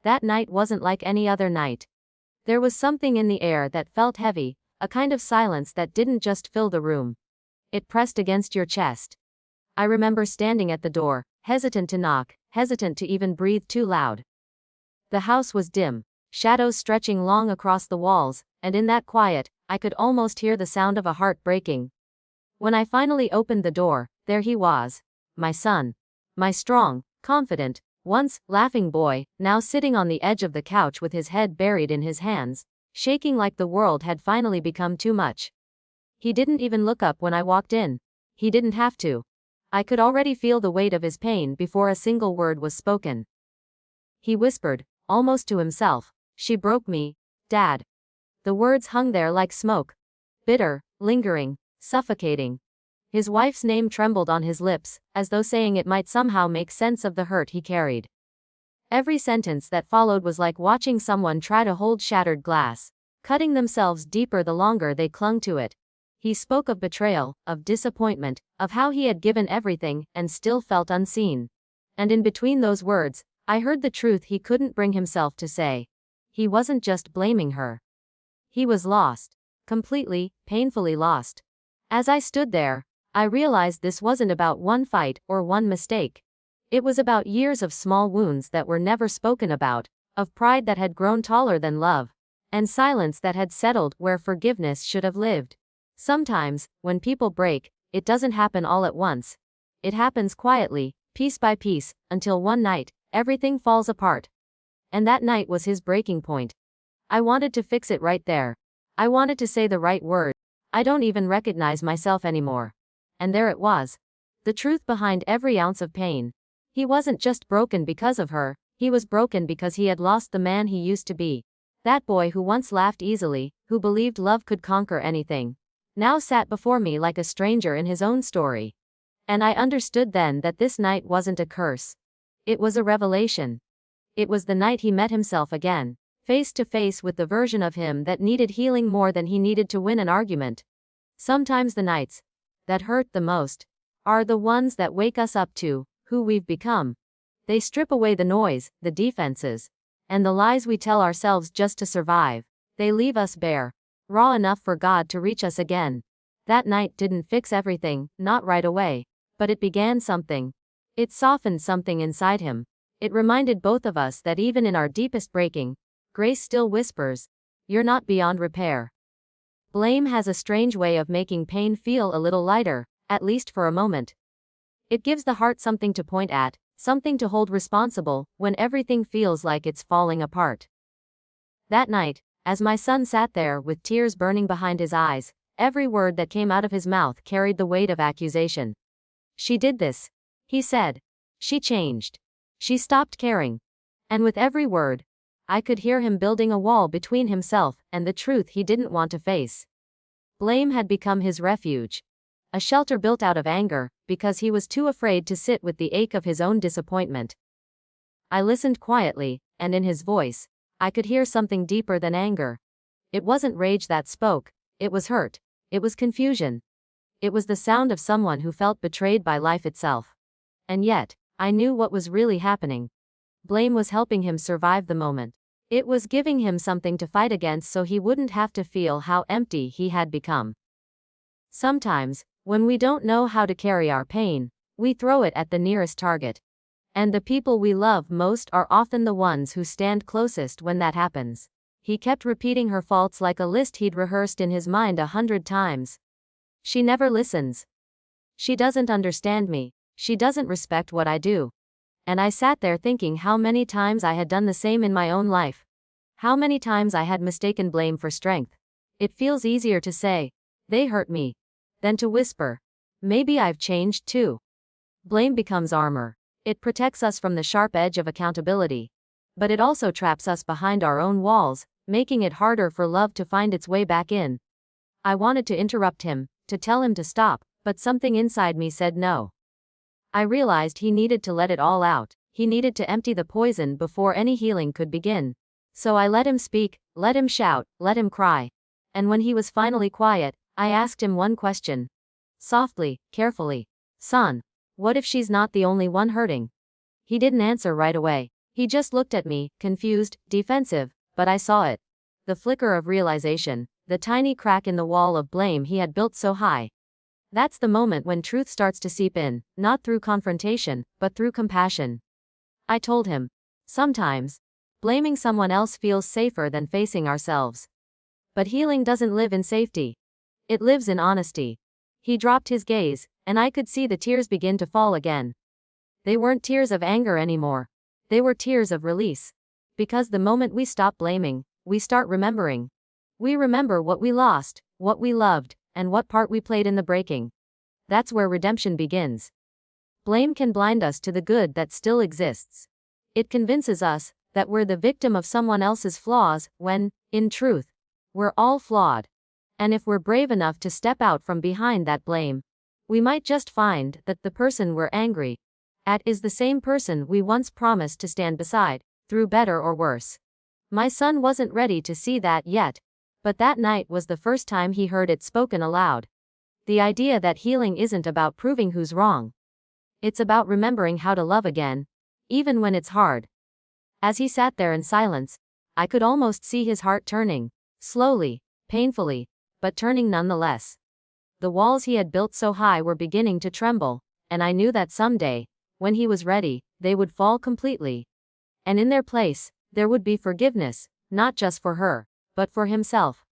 That night wasn't like any other night. There was something in the air that felt heavy, a kind of silence that didn't just fill the room. It pressed against your chest. I remember standing at the door, hesitant to knock, hesitant to even breathe too loud. The house was dim, shadows stretching long across the walls, and in that quiet, I could almost hear the sound of a heart breaking. When I finally opened the door, there he was. My son. My strong, confident, once laughing boy, now sitting on the edge of the couch with his head buried in his hands, shaking like the world had finally become too much. He didn't even look up when I walked in. He didn't have to. I could already feel the weight of his pain before a single word was spoken. He whispered, almost to himself, "She broke me, Dad." The words hung there like smoke. Bitter, lingering, suffocating. His wife's name trembled on his lips, as though saying it might somehow make sense of the hurt he carried. Every sentence that followed was like watching someone try to hold shattered glass, cutting themselves deeper the longer they clung to it. He spoke of betrayal, of disappointment, of how he had given everything and still felt unseen. And in between those words, I heard the truth he couldn't bring himself to say. He wasn't just blaming her. He was lost. Completely, painfully lost. As I stood there, I realized this wasn't about one fight or one mistake. It was about years of small wounds that were never spoken about, of pride that had grown taller than love, and silence that had settled where forgiveness should have lived. Sometimes, when people break, it doesn't happen all at once. It happens quietly, piece by piece, until one night, everything falls apart. And that night was his breaking point. I wanted to fix it right there. I wanted to say the right word. I don't even recognize myself anymore. And there it was. The truth behind every ounce of pain. He wasn't just broken because of her, he was broken because he had lost the man he used to be. That boy who once laughed easily, who believed love could conquer anything, now sat before me like a stranger in his own story. And I understood then that this night wasn't a curse. It was a revelation. It was the night he met himself again, face to face with the version of him that needed healing more than he needed to win an argument. Sometimes the nights that hurt the most are the ones that wake us up to who we've become. They strip away the noise, the defenses, and the lies we tell ourselves just to survive. They leave us bare, raw enough for God to reach us again. That night didn't fix everything, not right away, but it began something. It softened something inside him. It reminded both of us that even in our deepest breaking, grace still whispers, "You're not beyond repair." Blame has a strange way of making pain feel a little lighter, at least for a moment. It gives the heart something to point at, something to hold responsible, when everything feels like it's falling apart. That night, as my son sat there with tears burning behind his eyes, every word that came out of his mouth carried the weight of accusation. "She did this," he said. "She changed. She stopped caring." And with every word, I could hear him building a wall between himself and the truth he didn't want to face. Blame had become his refuge. A shelter built out of anger, because he was too afraid to sit with the ache of his own disappointment. I listened quietly, and in his voice, I could hear something deeper than anger. It wasn't rage that spoke, it was hurt. It was confusion. It was the sound of someone who felt betrayed by life itself. And yet, I knew what was really happening. Blame was helping him survive the moment. It was giving him something to fight against so he wouldn't have to feel how empty he had become. Sometimes, when we don't know how to carry our pain, we throw it at the nearest target. And the people we love most are often the ones who stand closest when that happens. He kept repeating her faults like a list he'd rehearsed in his mind 100 times. "She never listens. She doesn't understand me. She doesn't respect what I do." And I sat there thinking how many times I had done the same in my own life. How many times I had mistaken blame for strength. It feels easier to say, "They hurt me," than to whisper, "Maybe I've changed too." Blame becomes armor. It protects us from the sharp edge of accountability. But it also traps us behind our own walls, making it harder for love to find its way back in. I wanted to interrupt him, to tell him to stop, but something inside me said no. I realized he needed to let it all out. He needed to empty the poison before any healing could begin. So I let him speak, let him shout, let him cry. And when he was finally quiet, I asked him one question. Softly, carefully. "Son, what if she's not the only one hurting?" He didn't answer right away. He just looked at me, confused, defensive, but I saw it. The flicker of realization, the tiny crack in the wall of blame he had built so high. That's the moment when truth starts to seep in, not through confrontation, but through compassion. I told him. Sometimes, blaming someone else feels safer than facing ourselves. But healing doesn't live in safety. It lives in honesty. He dropped his gaze, and I could see the tears begin to fall again. They weren't tears of anger anymore. They were tears of release. Because the moment we stop blaming, we start remembering. We remember what we lost, what we loved, and what part we played in the breaking. That's where redemption begins. Blame can blind us to the good that still exists. It convinces us that we're the victim of someone else's flaws, when, in truth, we're all flawed. And if we're brave enough to step out from behind that blame, we might just find that the person we're angry at is the same person we once promised to stand beside, through better or worse. My son wasn't ready to see that yet, but that night was the first time he heard it spoken aloud. The idea that healing isn't about proving who's wrong. It's about remembering how to love again, even when it's hard. As he sat there in silence, I could almost see his heart turning, slowly, painfully, but turning nonetheless. The walls he had built so high were beginning to tremble, and I knew that someday, when he was ready, they would fall completely. And in their place, there would be forgiveness, not just for her, but for himself.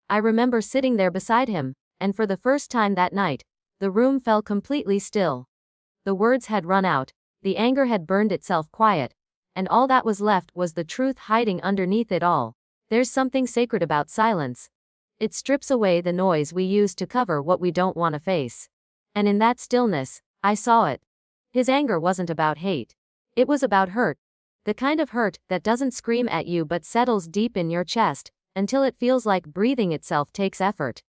I remember sitting there beside him, and for the first time that night, the room fell completely still. The words had run out, the anger had burned itself quiet, and all that was left was the truth hiding underneath it all. There's something sacred about silence. It strips away the noise we use to cover what we don't want to face. And in that stillness, I saw it. His anger wasn't about hate. It was about hurt. The kind of hurt that doesn't scream at you but settles deep in your chest, until it feels like breathing itself takes effort.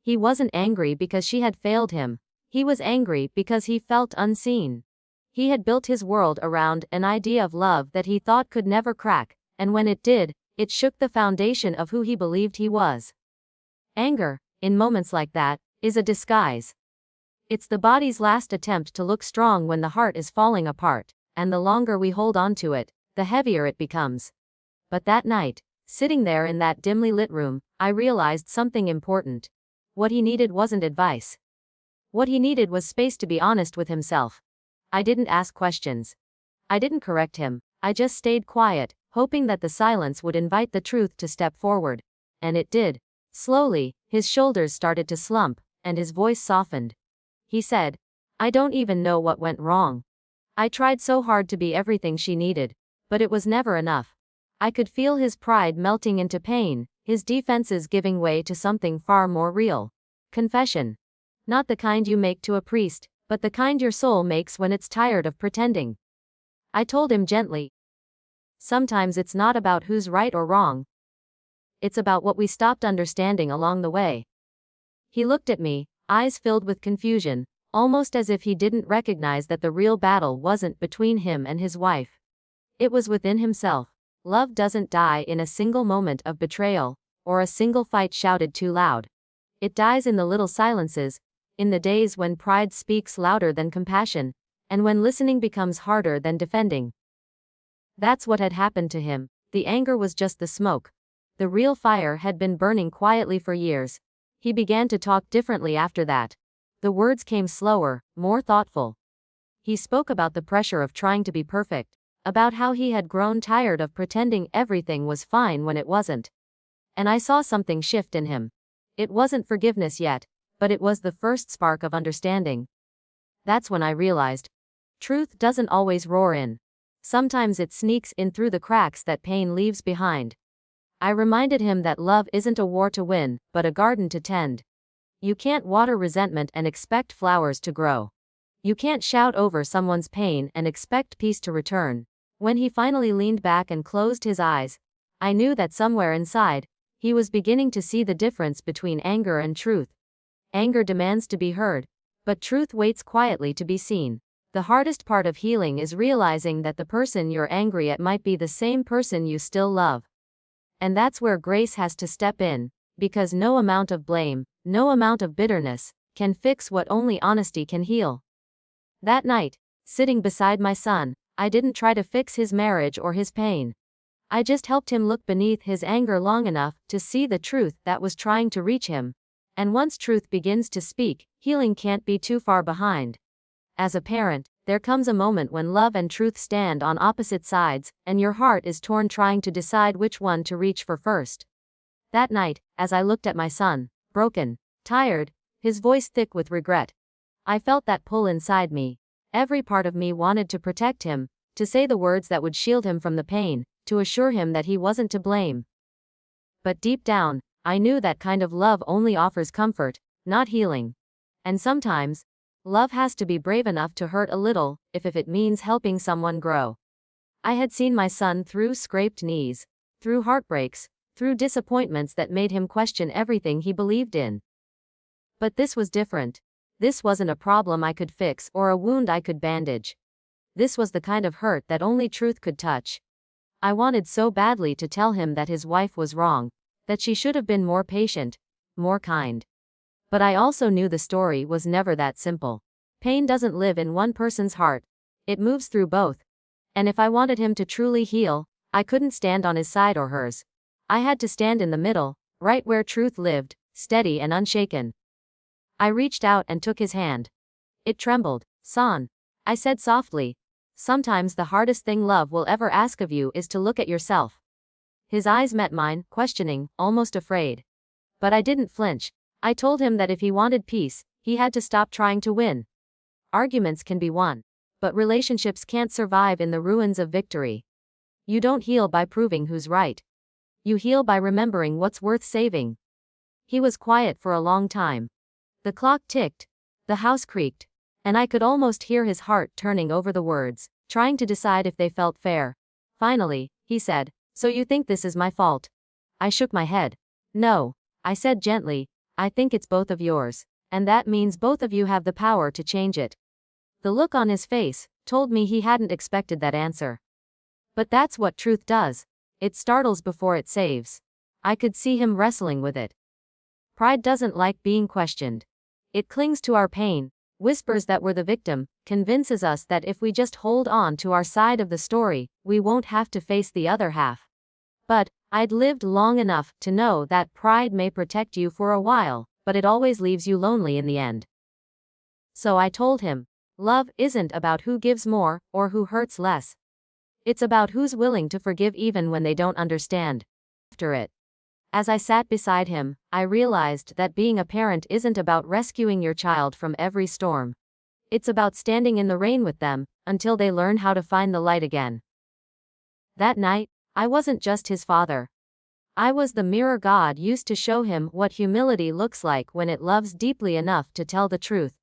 He wasn't angry because she had failed him. He was angry because he felt unseen. He had built his world around an idea of love that he thought could never crack, and when it did, it shook the foundation of who he believed he was. Anger, in moments like that, is a disguise. It's the body's last attempt to look strong when the heart is falling apart, and the longer we hold on to it, the heavier it becomes. But that night, sitting there in that dimly lit room, I realized something important. What he needed wasn't advice. What he needed was space to be honest with himself. I didn't ask questions. I didn't correct him. I just stayed quiet, hoping that the silence would invite the truth to step forward. And it did. Slowly, his shoulders started to slump, and his voice softened. He said, "I don't even know what went wrong. I tried so hard to be everything she needed, but it was never enough." I could feel his pride melting into pain, his defenses giving way to something far more real. Confession. Not the kind you make to a priest, but the kind your soul makes when it's tired of pretending. I told him gently. Sometimes it's not about who's right or wrong. It's about what we stopped understanding along the way. He looked at me, eyes filled with confusion, almost as if he didn't recognize that the real battle wasn't between him and his wife. It was within himself. Love doesn't die in a single moment of betrayal, or a single fight shouted too loud. It dies in the little silences, in the days when pride speaks louder than compassion, and when listening becomes harder than defending. That's what had happened to him. The anger was just the smoke. The real fire had been burning quietly for years. He began to talk differently after that. The words came slower, more thoughtful. He spoke about the pressure of trying to be perfect, about how he had grown tired of pretending everything was fine when it wasn't. And I saw something shift in him. It wasn't forgiveness yet, but it was the first spark of understanding. That's when I realized. Truth doesn't always roar in. Sometimes it sneaks in through the cracks that pain leaves behind. I reminded him that love isn't a war to win, but a garden to tend. You can't water resentment and expect flowers to grow. You can't shout over someone's pain and expect peace to return. When he finally leaned back and closed his eyes, I knew that somewhere inside, he was beginning to see the difference between anger and truth. Anger demands to be heard, but truth waits quietly to be seen. The hardest part of healing is realizing that the person you're angry at might be the same person you still love. And that's where grace has to step in, because no amount of blame, no amount of bitterness, can fix what only honesty can heal. That night, sitting beside my son, I didn't try to fix his marriage or his pain. I just helped him look beneath his anger long enough to see the truth that was trying to reach him. And once truth begins to speak, healing can't be too far behind. As a parent, there comes a moment when love and truth stand on opposite sides, and your heart is torn trying to decide which one to reach for first. That night, as I looked at my son, broken, tired, his voice thick with regret, I felt that pull inside me. Every part of me wanted to protect him, to say the words that would shield him from the pain, to assure him that he wasn't to blame. But deep down, I knew that kind of love only offers comfort, not healing. And sometimes, love has to be brave enough to hurt a little, if it means helping someone grow. I had seen my son through scraped knees, through heartbreaks, through disappointments that made him question everything he believed in. But this was different. This wasn't a problem I could fix or a wound I could bandage. This was the kind of hurt that only truth could touch. I wanted so badly to tell him that his wife was wrong, that she should have been more patient, more kind. But I also knew the story was never that simple. Pain doesn't live in one person's heart. It moves through both. And if I wanted him to truly heal, I couldn't stand on his side or hers. I had to stand in the middle, right where truth lived, steady and unshaken. I reached out and took his hand. It trembled. "Son," I said softly, "sometimes the hardest thing love will ever ask of you is to look at yourself." His eyes met mine, questioning, almost afraid. But I didn't flinch. I told him that if he wanted peace, he had to stop trying to win. Arguments can be won, but relationships can't survive in the ruins of victory. You don't heal by proving who's right. You heal by remembering what's worth saving. He was quiet for a long time. The clock ticked, the house creaked, and I could almost hear his heart turning over the words, trying to decide if they felt fair. Finally, he said, "So you think this is my fault?" I shook my head. "No," I said gently, "I think it's both of yours, and that means both of you have the power to change it." The look on his face told me he hadn't expected that answer. But that's what truth does. It startles before it saves. I could see him wrestling with it. Pride doesn't like being questioned. It clings to our pain, whispers that we're the victim, convinces us that if we just hold on to our side of the story, we won't have to face the other half. But I'd lived long enough to know that pride may protect you for a while, but it always leaves you lonely in the end. So I told him, love isn't about who gives more or who hurts less. It's about who's willing to forgive even when they don't understand. After it, as I sat beside him, I realized that being a parent isn't about rescuing your child from every storm. It's about standing in the rain with them until they learn how to find the light again. That night, I wasn't just his father. I was the mirror God used to show him what humility looks like when it loves deeply enough to tell the truth.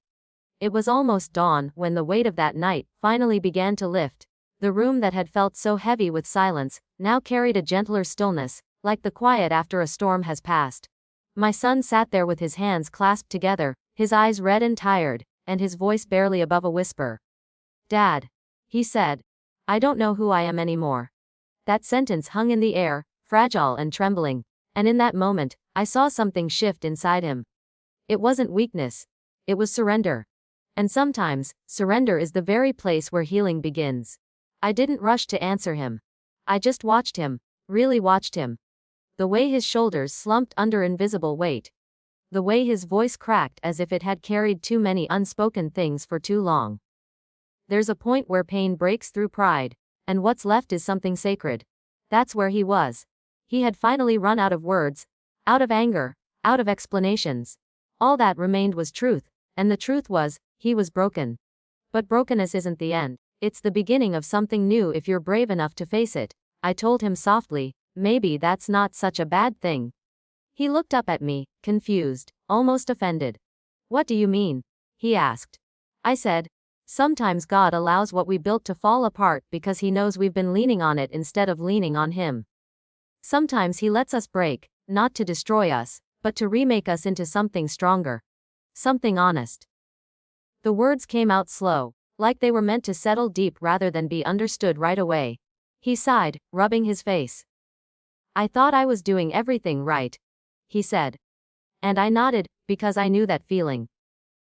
It was almost dawn when the weight of that night finally began to lift. The room that had felt so heavy with silence now carried a gentler stillness, like the quiet after a storm has passed. My son sat there with his hands clasped together, his eyes red and tired, and his voice barely above a whisper. "Dad," he said, "I don't know who I am anymore." That sentence hung in the air, fragile and trembling, and in that moment, I saw something shift inside him. It wasn't weakness. It was surrender. And sometimes, surrender is the very place where healing begins. I didn't rush to answer him. I just watched him, really watched him. The way his shoulders slumped under invisible weight. The way his voice cracked as if it had carried too many unspoken things for too long. There's a point where pain breaks through pride, and what's left is something sacred. That's where he was. He had finally run out of words, out of anger, out of explanations. All that remained was truth, and the truth was, he was broken. But brokenness isn't the end. It's the beginning of something new if you're brave enough to face it. I told him softly, maybe that's not such a bad thing. He looked up at me, confused, almost offended. "What do you mean?" he asked. I said, "Sometimes God allows what we built to fall apart because he knows we've been leaning on it instead of leaning on him. Sometimes he lets us break, not to destroy us, but to remake us into something stronger. Something honest." The words came out slow, like they were meant to settle deep rather than be understood right away. He sighed, rubbing his face. "I thought I was doing everything right," he said. And I nodded, because I knew that feeling.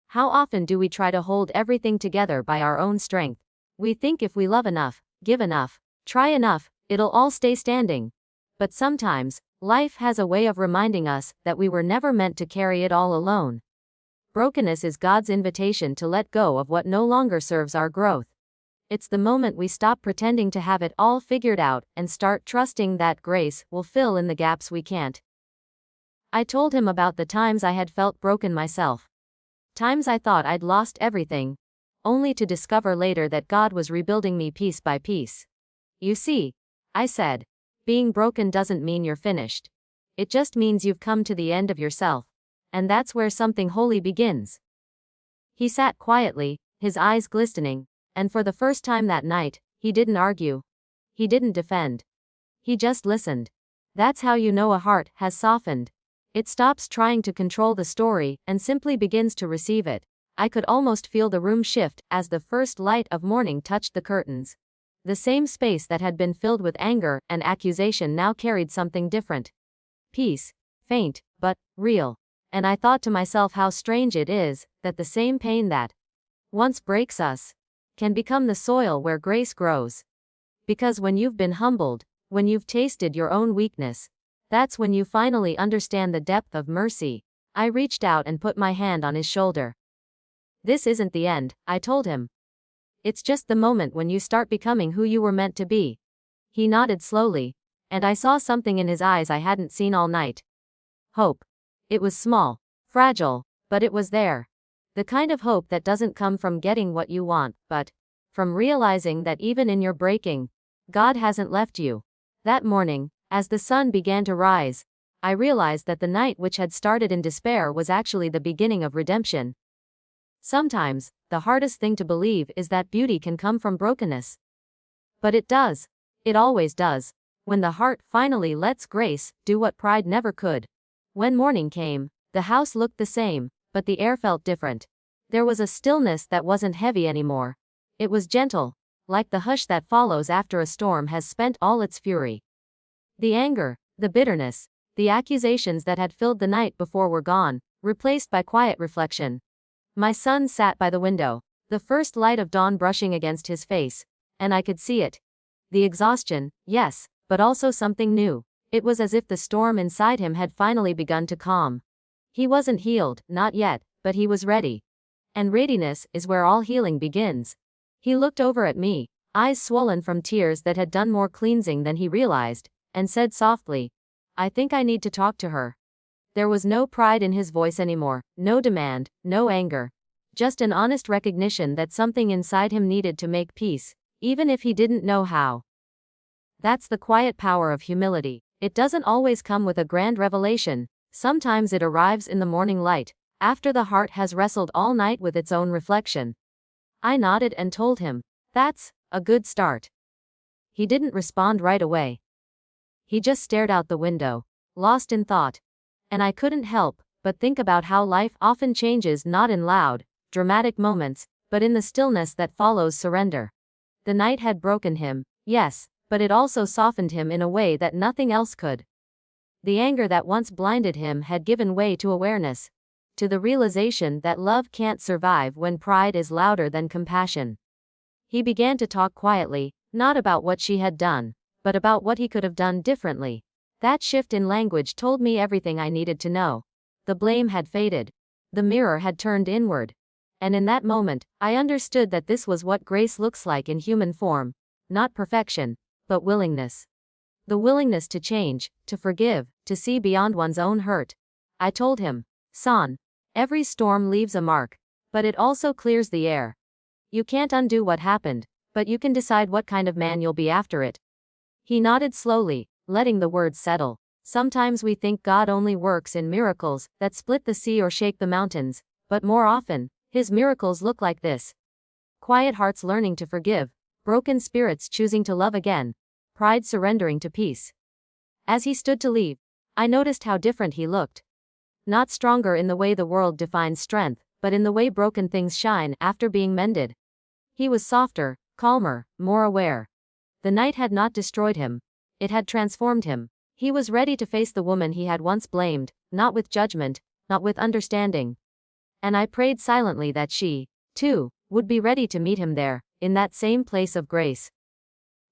How often do we try to hold everything together by our own strength? We think if we love enough, give enough, try enough, it'll all stay standing. But sometimes, life has a way of reminding us that we were never meant to carry it all alone. Brokenness is God's invitation to let go of what no longer serves our growth. It's the moment we stop pretending to have it all figured out and start trusting that grace will fill in the gaps we can't. I told him about the times I had felt broken myself. Times I thought I'd lost everything, only to discover later that God was rebuilding me piece by piece. You see, I said, being broken doesn't mean you're finished. It just means you've come to the end of yourself. And that's where something holy begins. He sat quietly, his eyes glistening, and for the first time that night, he didn't argue. He didn't defend. He just listened. That's how you know a heart has softened. It stops trying to control the story and simply begins to receive it. I could almost feel the room shift as the first light of morning touched the curtains. The same space that had been filled with anger and accusation now carried something different. Peace. Faint, but real. And I thought to myself how strange it is that the same pain that once breaks us can become the soil where grace grows. Because when you've been humbled, when you've tasted your own weakness, that's when you finally understand the depth of mercy. I reached out and put my hand on his shoulder. This isn't the end, I told him. It's just the moment when you start becoming who you were meant to be. He nodded slowly, and I saw something in his eyes I hadn't seen all night. Hope. It was small, fragile, but it was there. The kind of hope that doesn't come from getting what you want, but from realizing that even in your breaking, God hasn't left you. That morning, as the sun began to rise, I realized that the night which had started in despair was actually the beginning of redemption. Sometimes, the hardest thing to believe is that beauty can come from brokenness. But it does. It always does. When the heart finally lets grace do what pride never could. When morning came, the house looked the same, but the air felt different. There was a stillness that wasn't heavy anymore. It was gentle, like the hush that follows after a storm has spent all its fury. The anger, the bitterness, the accusations that had filled the night before were gone, replaced by quiet reflection. My son sat by the window, the first light of dawn brushing against his face, and I could see it. The exhaustion, yes, but also something new. It was as if the storm inside him had finally begun to calm. He wasn't healed, not yet, but he was ready. And readiness is where all healing begins. He looked over at me, eyes swollen from tears that had done more cleansing than he realized, and said softly, I think I need to talk to her. There was no pride in his voice anymore, no demand, no anger. Just an honest recognition that something inside him needed to make peace, even if he didn't know how. That's the quiet power of humility. It doesn't always come with a grand revelation. Sometimes it arrives in the morning light, after the heart has wrestled all night with its own reflection. I nodded and told him, that's a good start. He didn't respond right away. He just stared out the window, lost in thought. And I couldn't help but think about how life often changes not in loud, dramatic moments, but in the stillness that follows surrender. The night had broken him, yes, but it also softened him in a way that nothing else could. The anger that once blinded him had given way to awareness, to the realization that love can't survive when pride is louder than compassion. He began to talk quietly, not about what she had done, but about what he could have done differently. That shift in language told me everything I needed to know. The blame had faded. The mirror had turned inward. And in that moment, I understood that this was what grace looks like in human form. Not perfection, but willingness. The willingness to change, to forgive, to see beyond one's own hurt. I told him, Son, every storm leaves a mark, but it also clears the air. You can't undo what happened, but you can decide what kind of man you'll be after it. He nodded slowly, letting the words settle. Sometimes we think God only works in miracles that split the sea or shake the mountains, but more often, his miracles look like this. Quiet hearts learning to forgive, broken spirits choosing to love again, pride surrendering to peace. As he stood to leave, I noticed how different he looked. Not stronger in the way the world defines strength, but in the way broken things shine after being mended. He was softer, calmer, more aware. The night had not destroyed him. It had transformed him. He was ready to face the woman he had once blamed, not with judgment, not with understanding. And I prayed silently that she, too, would be ready to meet him there, in that same place of grace.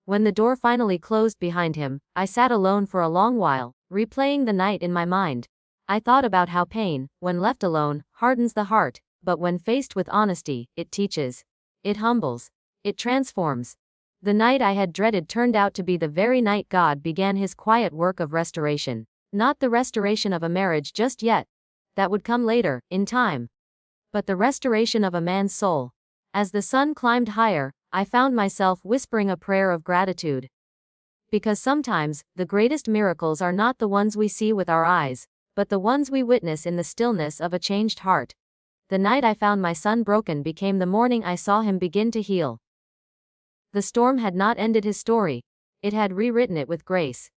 When the door finally closed behind him, I sat alone for a long while, replaying the night in my mind. I thought about how pain, when left alone, hardens the heart, but when faced with honesty, it teaches. It humbles. It transforms. The night I had dreaded turned out to be the very night God began his quiet work of restoration. Not the restoration of a marriage just yet. That would come later, in time. But the restoration of a man's soul. As the sun climbed higher, I found myself whispering a prayer of gratitude. Because sometimes, the greatest miracles are not the ones we see with our eyes, but the ones we witness in the stillness of a changed heart. The night I found my son broken became the morning I saw him begin to heal. The storm had not ended his story. It had rewritten it with grace.